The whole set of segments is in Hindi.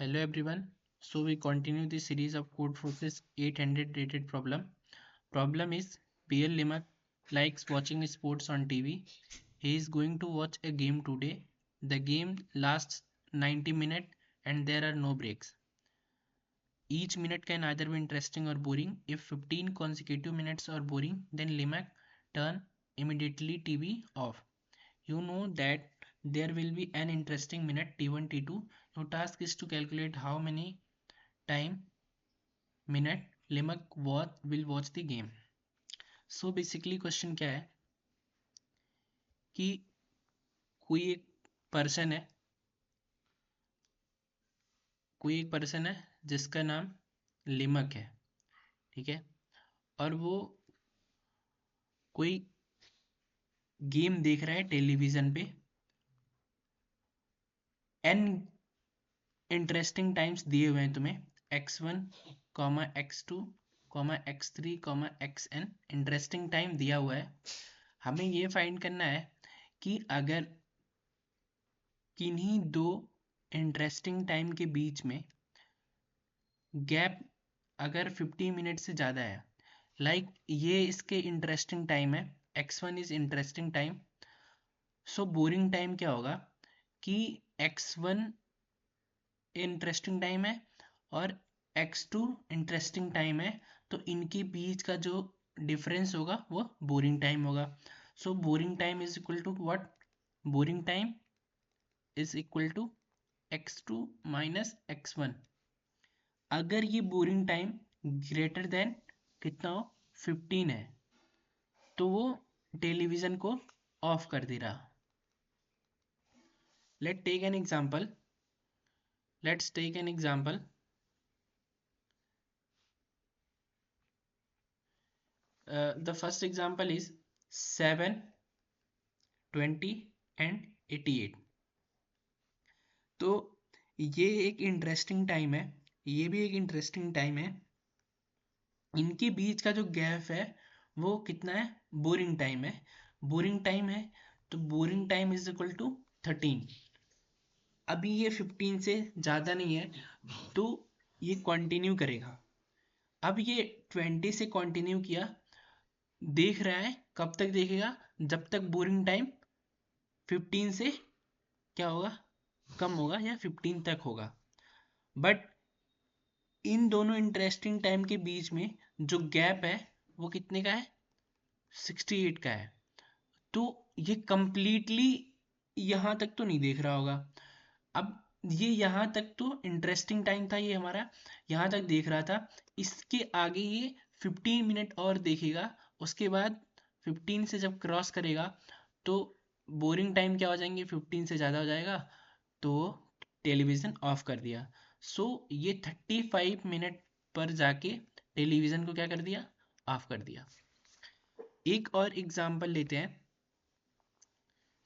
Hello everyone. So we continue the series of Codeforces 800 rated problem. Problem is Pierre Limak likes watching sports on TV. He is going to watch a game today. The game lasts 90 minutes and there are no breaks. Each minute can either be interesting or boring. If 15 consecutive minutes are boring, then Limak turn immediately TV off. You know that there will be an interesting minute T1 T2. Your task is to calculate how many time minute Limak will watch the game. So basically question क्या है कि कोई एक पर्सन है जिसका नाम लिमक है, ठीक है, और वो कोई गेम देख रहा है टेलीविजन पे. एन इंटरेस्टिंग टाइम्स दिए हुए हैं तुम्हें, x1, x2, x3, xn interesting time दिया हुआ है. हमें ये फाइंड करना है कि अगर किन्हीं दो इंटरेस्टिंग टाइम के बीच में गैप अगर 50 मिनट से ज़्यादा है, लाइक ये इसके इंटरेस्टिंग टाइम है, x1 is interesting time. So boring time क्या होगा कि x1 इंटरेस्टिंग टाइम है और x2 इंटरेस्टिंग टाइम है, तो इनके बीच का जो डिफरेंस होगा वो बोरिंग टाइम होगा. So boring time is equal to what? Boring time is equal to x2 minus x1. अगर ये बोरिंग टाइम ग्रेटर देन कितना हो, 15 है, तो वो टेलीविजन को ऑफ कर दे रहा. Let's take an example. The first example is 7, 20 and 88. तो ये एक इंटरेस्टिंग टाइम है, ये भी एक इंटरेस्टिंग टाइम है. इनके बीच का जो गैप है वो कितना है? बोरिंग टाइम है. बोरिंग टाइम है तो boring time is equal to 13. अभी ये 15 से ज़्यादा नहीं है तो ये कंटिन्यू करेगा. अब ये 20 से कंटिन्यू किया, देख रहा है कब तक देखेगा, जब तक बोरिंग टाइम 15 से क्या होगा, कम होगा या 15 तक होगा. बट इन दोनों इंटरेस्टिंग टाइम के बीच में जो गैप है वो कितने का है? 68 का है. तो ये कंप्लीटली यहाँ तक तो नहीं देख रहा होगा. अब ये यहाँ तक तो इंटरेस्टिंग टाइम था, ये हमारा यहाँ तक देख रहा था. इसके आगे ये 15 मिनट और देखेगा. उसके बाद 15 से जब क्रॉस करेगा तो बोरिंग टाइम क्या हो जाएंगे, 15 से ज़्यादा हो जाएगा, तो टेलीविज़न ऑफ कर दिया. सो ये 35 मिनट पर जाके टेलीविज़न को क्या कर दिया? ऑफ कर दिया. एक और एग्जांपल लेते हैं,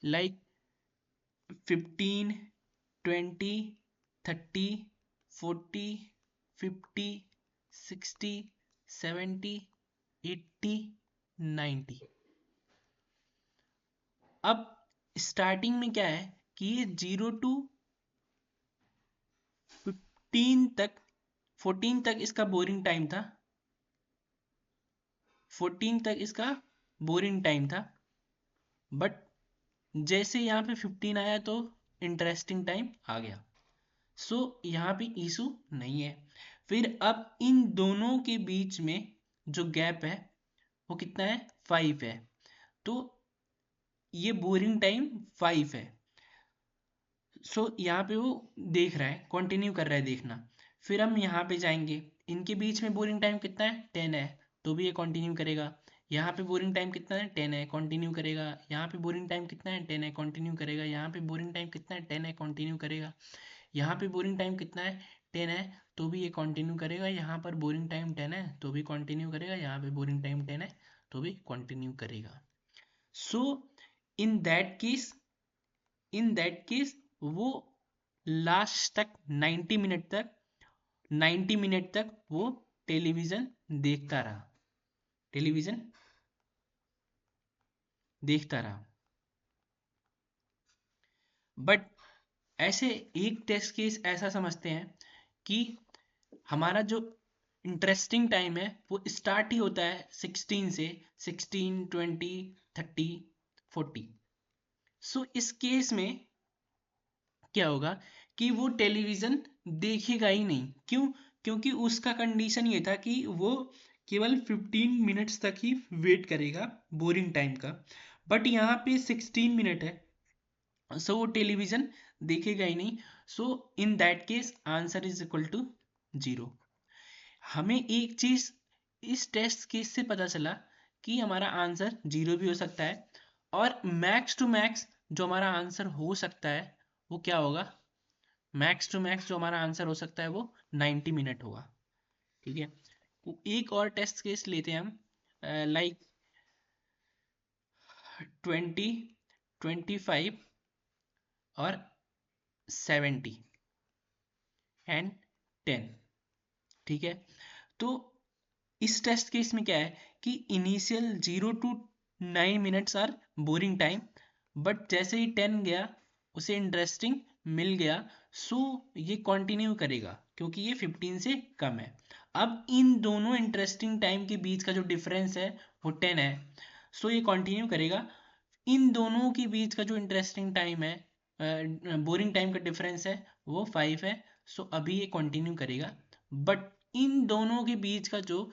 लाइक 15, 20, 30, 40, 50, 60, 70, 80, 90. अब स्टार्टिंग में क्या है कि ये 0 टू 15 तक, 14 तक इसका बोरिंग टाइम था, 14 तक इसका बोरिंग टाइम था. बट जैसे यहाँ पे 15 आया तो इंटरेस्टिंग टाइम आ गया. सो यहाँ पे इशू नहीं है. फिर अब इन दोनों के बीच में जो गैप है वो कितना है? 5 है. तो ये बोरिंग टाइम 5 है. सो यहाँ पे वो देख रहा है, कंटिन्यू कर रहा है देखना. फिर हम यहाँ पे जाएंगे, इनके बीच में बोरिंग टाइम कितना है? 10 है, तो भी ये कंटिन्यू करेगा. यहाँ पे बोरिंग टाइम कितना है? 10 है, कंटिन्यू करेगा. यहाँ पे बोरिंग टाइम कितना है? 10 है, कंटिन्यू करेगा. यहाँ पे बोरिंग टाइम कितना है? 10 है, कंटिन्यू करेगा. यहाँ पे बोरिंग टाइम कितना है? 10 है, तो भी ये कंटिन्यू करेगा. यहाँ पर बोरिंग टाइम 10 है तो भी कंटिन्यू करेगा. यहाँ पे बोरिंग टाइम 10 है तो भी कंटिन्यू करेगा. सो इन दैट केस वो लास्ट तक 90 मिनट तक वो टेलीविजन देखता रहा, टेलीविजन देखता रहा. बट ऐसे एक टेस्ट केस ऐसा समझते हैं कि हमारा जो इंटरेस्टिंग टाइम है वो स्टार्ट ही होता है 16 से, 16, 20, 30, 40। सो इस केस में क्या होगा कि वो टेलीविजन देखेगा ही नहीं। क्यों? क्योंकि उसका कंडीशन ये था कि वो केवल 15 मिनट्स तक ही वेट करेगा बोरिंग टाइम का। बट यहाँ पे 16 मिनट है, सो वो टेलीविजन देखेगा ही नहीं। So in that case answer is equal to 0। हमें एक चीज इस टेस्ट केस से पता चला कि हमारा आंसर 0 भी हो सकता है, और मैक्स टू मैक्स जो हमारा आंसर हो सकता है वो क्या होगा। मैक्स टू मैक्स जो हमारा आंसर हो सकता है वो 90 मिनट होगा। ठीक है, तो एक और टेस्ट केस लेते हैं हम, लाइक 20, 25 और 70 एंड 10। ठीक है, तो इस टेस्ट केस में क्या है कि initial 0 to 9 minutes are boring time, but जैसे ही 10 गया उसे इंटरेस्टिंग मिल गया, सो ये कंटिन्यू करेगा क्योंकि ये 15 से कम है। अब इन दोनों इंटरेस्टिंग टाइम के बीच का जो डिफरेंस है वो 10 है, सो ये कंटिन्यू करेगा। इन दोनों के बीच का जो इंटरेस्टिंग टाइम है, बोरिंग टाइम का डिफरेंस है, वो 5 है, सो अभी ये कंटिन्यू करेगा। बट इन दोनों के बीच का जो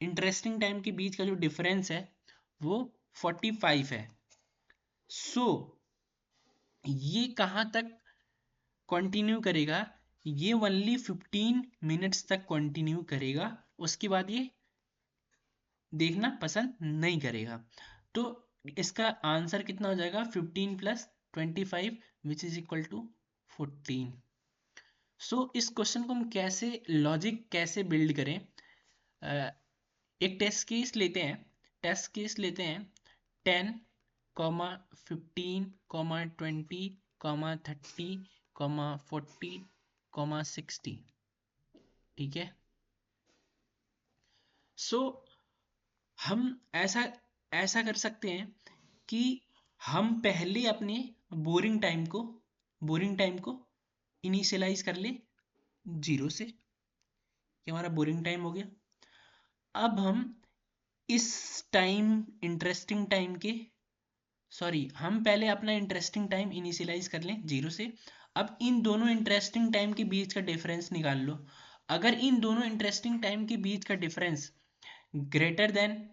इंटरेस्टिंग टाइम के बीच का जो डिफरेंस है वो 45 है। सो ये कहाँ तक कंटिन्यू करेगा? ये ओनली 15 मिनट्स तक कंटिन्यू करेगा, उसके बाद ये देखना पसंद नहीं करेगा। तो इसका आंसर कितना हो जाएगा? 15 + 25 विच इज इक्वल टू 14। सो इस क्वेश्चन को हम कैसे लॉजिक कैसे बिल्ड करें? एक टेस्ट केस लेते हैं, 10, 15, 20, 30, 40, 60। ठीक है, सो हम ऐसा ऐसा कर सकते हैं कि हम पहले अपने बोरिंग टाइम को बोरिंग टाइम को इनिशियलाइज कर ले 0 से, कि हमारा बोरिंग टाइम हो गया। अब हम इस टाइम इंटरेस्टिंग टाइम के हम पहले अपना इंटरेस्टिंग टाइम इनिशियलाइज कर लें 0 से। अब इन दोनों इंटरेस्टिंग टाइम के बीच का डिफरेंस निकाल लो। अगर इन दोनों इंटरेस्टिंग टाइम के बीच का डिफरेंस ग्रेटर देन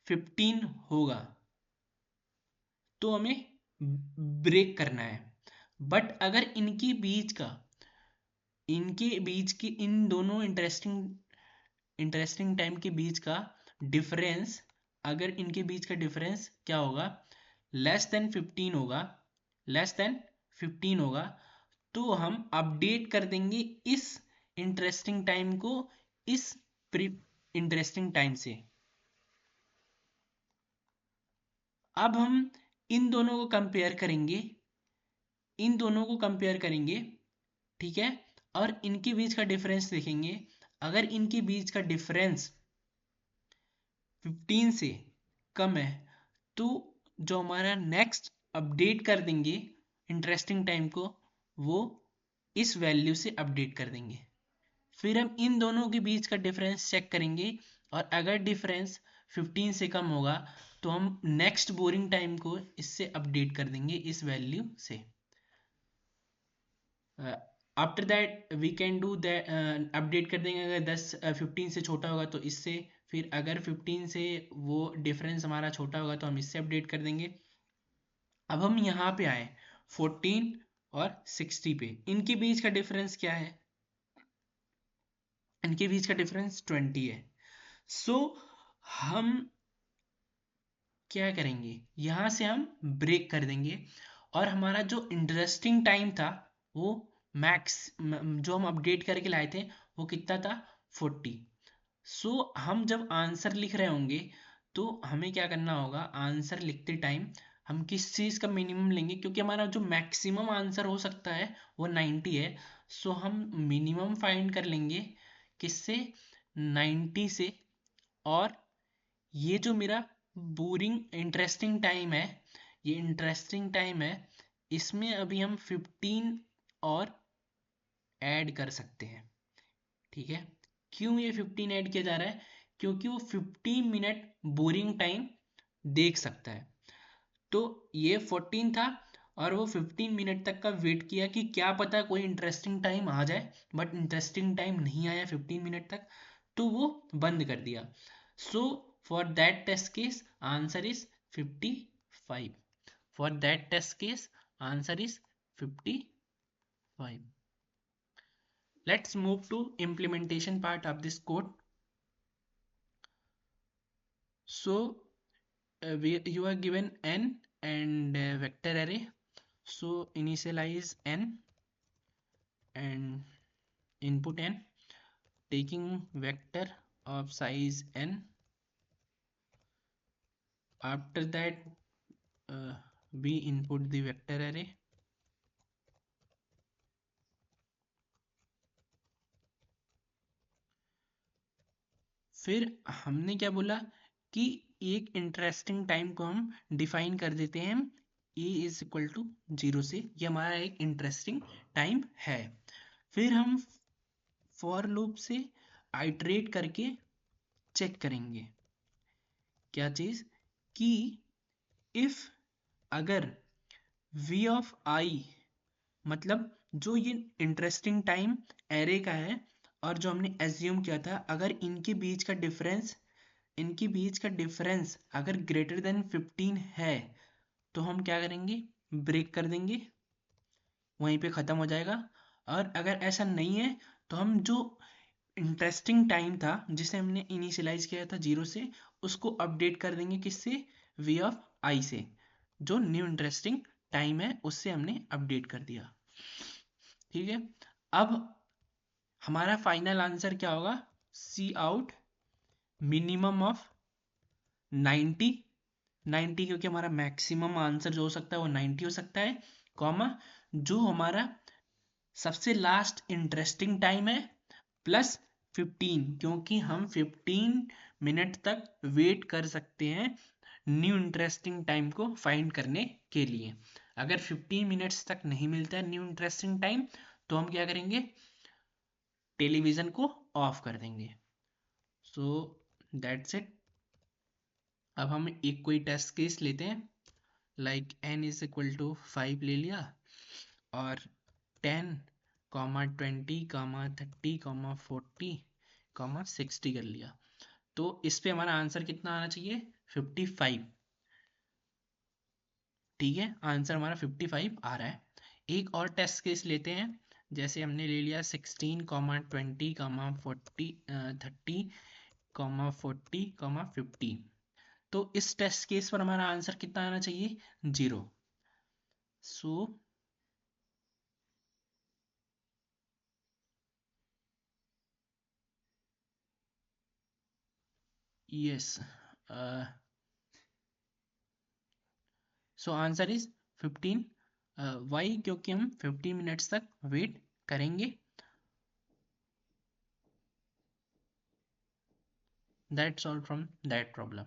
15 होगा तो हमें ब्रेक करना है। बट अगर इनके बीच की इन दोनों इंटरेस्टिंग टाइम के बीच का डिफरेंस, अगर इनके बीच का डिफरेंस क्या होगा? लेस देन 15 होगा, लेस देन 15 होगा, तो हम अपडेट कर देंगे इस इंटरेस्टिंग टाइम को इस इंटरेस्टिंग टाइम से। अब हम इन दोनों को कंपेयर करेंगे, इन दोनों को कंपेयर करेंगे। ठीक है, और इनके बीच का डिफरेंस देखेंगे। अगर इनके बीच का डिफरेंस 15 से कम है तो जो हमारा नेक्स्ट अपडेट कर देंगे इंटरेस्टिंग टाइम को, वो इस वैल्यू से अपडेट कर देंगे। फिर हम इन दोनों के बीच का डिफरेंस चेक करेंगे, और अगर डिफरेंस 15 से कम होगा तो हम नेक्स्ट बोरिंग टाइम को इससे अपडेट कर देंगे इस वैल्यू से। After that we can do that, update कर देंगे। अगर 15 से छोटा होगा तो इससे, फिर अगर 15 से वो डिफरेंस हमारा छोटा होगा तो हम इससे अपडेट कर देंगे। अब हम यहाँ पे आए 14 और 60 पे। इनके बीच का डिफरेंस क्या है? इनके बीच का डिफरेंस 20 है। सो हम क्या करेंगे? यहाँ से हम ब्रेक कर देंगे, और हमारा जो इंटरेस्टिंग टाइम था वो मैक्स जो हम अपडेट करके लाए थे वो कितना था? 40। सो हम जब आंसर लिख रहे होंगे तो हमें क्या करना होगा? आंसर लिखते टाइम हम किस चीज़ का मिनिमम लेंगे? क्योंकि हमारा जो मैक्सिमम आंसर हो सकता है वो 90 है, सो हम मिनिमम फाइंड कर लेंगे किससे? 90 से। और ये जो मेरा बोरिंग इंटरेस्टिंग टाइम है, ये इंटरेस्टिंग टाइम है, इसमें अभी हम 15 और ऐड कर सकते हैं, ठीक है। क्यों ये 15 ऐड किया जा रहा है? क्योंकि वो 15 मिनट बोरिंग टाइम देख सकता है। तो ये 14 था और वो 15 मिनट तक का वेट किया कि क्या पता कोई इंटरेस्टिंग टाइम आ जाए, बट इंटरेस्टिंग टाइम नहीं आया 15 मिनट तक, तो वो बंद कर दिया। So for that test case answer is 55। For that test case answer is 55। Let's move to implementation part of this code. So you are given n and vector array. So initialize n and input n, taking vector of size n. After that we input the vector array. फिर हमने क्या बोला कि एक इंटरेस्टिंग टाइम को हम डिफाइन कर देते हैं ए इज इक्वल टू 0 से, ये हमारा एक इंटरेस्टिंग टाइम है। फिर हम फॉर लूप से आइटरेट करके चेक करेंगे क्या चीज, कि इफ अगर v ऑफ i, मतलब जो ये इंटरेस्टिंग टाइम एरे का है और जो हमने एज्यूम किया था, अगर इनके बीच का डिफरेंस अगर ग्रेटर देन 15 है, तो हम क्या करेंगे, ब्रेक कर देंगे, वहीं पे ख़त्म हो जाएगा। और अगर ऐसा नहीं है तो हम जो इंटरेस्टिंग टाइम था जिसे हमने इनिशियलाइज किया था 0 से, उसको अपडेट कर देंगे किससे, वी ऑफ आई से। जो न्यू इंटरेस्टिंग टाइम है उससे हमने अपडेट कर दिया, ठीक है। अब हमारा फाइनल आंसर क्या होगा, सी आउट मिनिमम ऑफ 90, 90 क्योंकि हमारा मैक्सिमम आंसर जो हो सकता है वो 90 हो सकता है, कॉमा जो हमारा सबसे लास्ट इंटरेस्टिंग टाइम है प्लस 15, क्योंकि हम 15 मिनट तक वेट कर सकते हैं न्यू इंटरेस्टिंग टाइम को फाइंड करने के लिए। अगर 15 मिनट्स तक नहीं मिलता है न्यू इंटरेस्टिंग टाइम, तो हम क्या करेंगे, टेलीविज़न को ऑफ कर देंगे। So that's it. अब हम एक कोई टेस्ट केस लेते हैं, like n is equal to 5 ले लिया और 10 कॉमा 20 कॉमा 30 कॉमा 40 कॉमा 60 कर लिया। तो इस पे हमारा आंसर कितना आना चाहिए, 55, ठीक है। आंसर हमारा 55 आ रहा है। एक और टेस्ट केस लेते हैं, जैसे हमने ले लिया 16 कॉमा 20 कॉमा 40 30 कॉमा 40 कॉमा 50। तो इस टेस्ट केस पर हमारा आंसर कितना आना चाहिए, 0। So yes, so answer is 15। Why, क्योंकि हम 15 मिनट्स तक वेट करेंगे। That's all from that problem.